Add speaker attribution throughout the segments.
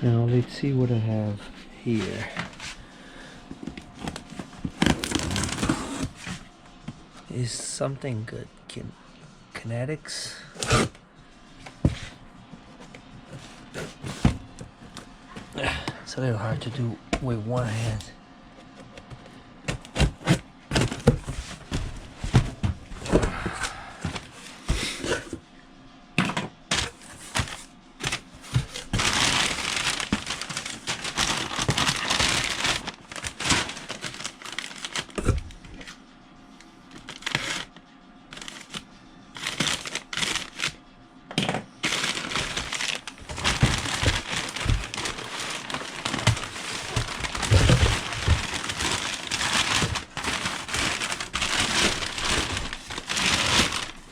Speaker 1: Now let's see what I have here. Is something good? Kinetics. It's a little hard to do with one hand.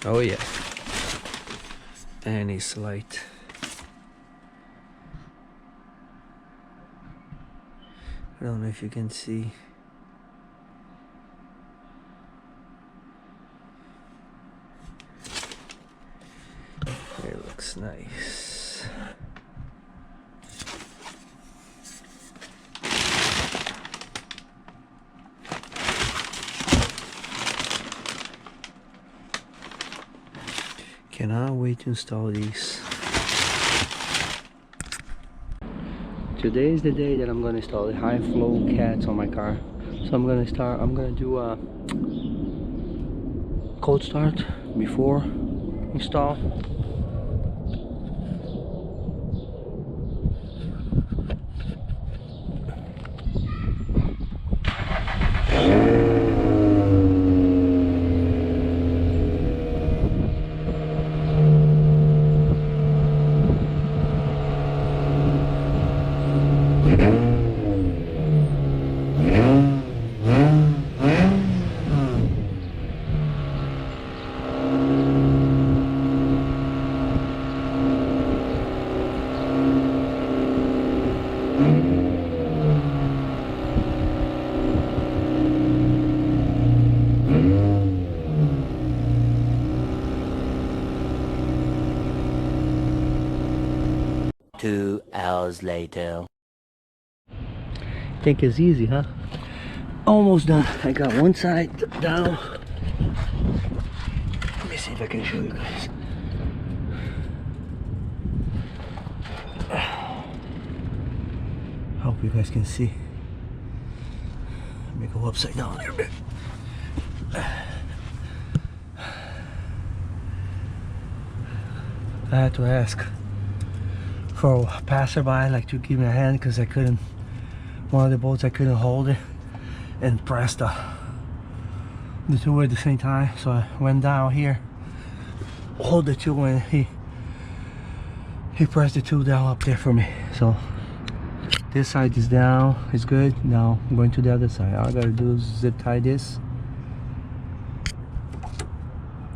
Speaker 1: Oh yeah, and it's light. I don't know if you can see. It looks nice. Cannot wait to install these. Today is the day that I'm gonna install the high flow cats on my car. So I'm gonna do a cold start before install.
Speaker 2: Two hours later.
Speaker 1: Think it's easy, huh? Almost done. I got one side down. Let me see if I can show you guys. Hope you guys can see. Let me go upside down a little bit. I had to ask for a passerby like to give me a hand because I couldn't, one of the boats I couldn't hold it and press the two at the same time, so I went down here, hold the two, and he pressed the two down up there for me. So this side is down, it's good. Now I'm going to the other side. All I gotta do is zip tie this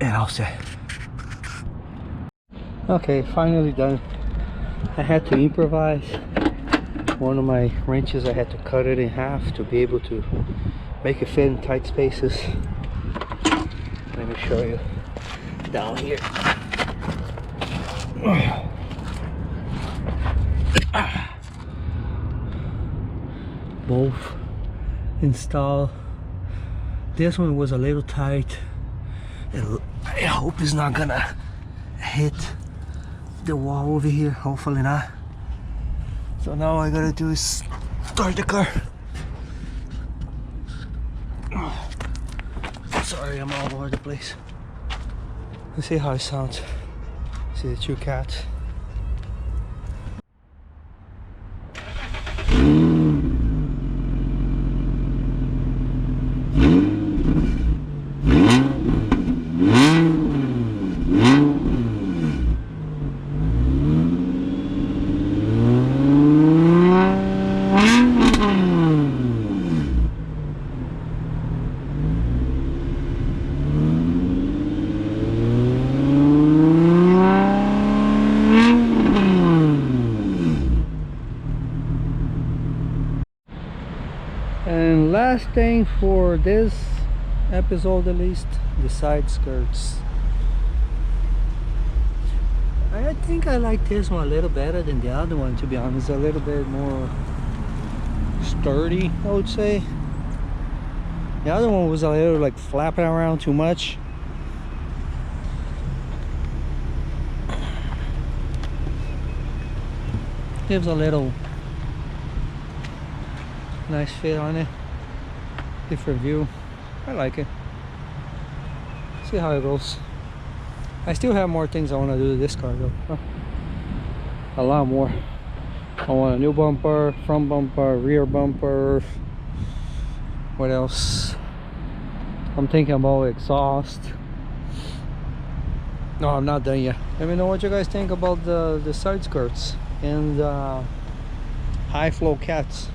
Speaker 1: and I'll set. Okay, finally done. I had to improvise. One of my wrenches, I had to cut it in half to be able to make it fit in tight spaces. Let me show you down here. Both install. This one was a little tight. I hope it's not gonna hit the wall over here, hopefully not. So now all I gotta do is start the car. Sorry, I'm all over the place. Let's see how it sounds. See the two cats. And last thing for this episode, at least, the side skirts. I I think I like this one a little better than the other one, to be honest. A little bit more sturdy, I would say. The other one was a little like flapping around too much. Gives a little nice fit on it. Different view. I like it. See how it goes. I still have more things I want to do to this car though. A lot more. I want a new bumper, front bumper, rear bumper. What else? I'm thinking about exhaust. No, I'm not done yet. Let me know what you guys think about the side skirts and high flow cats.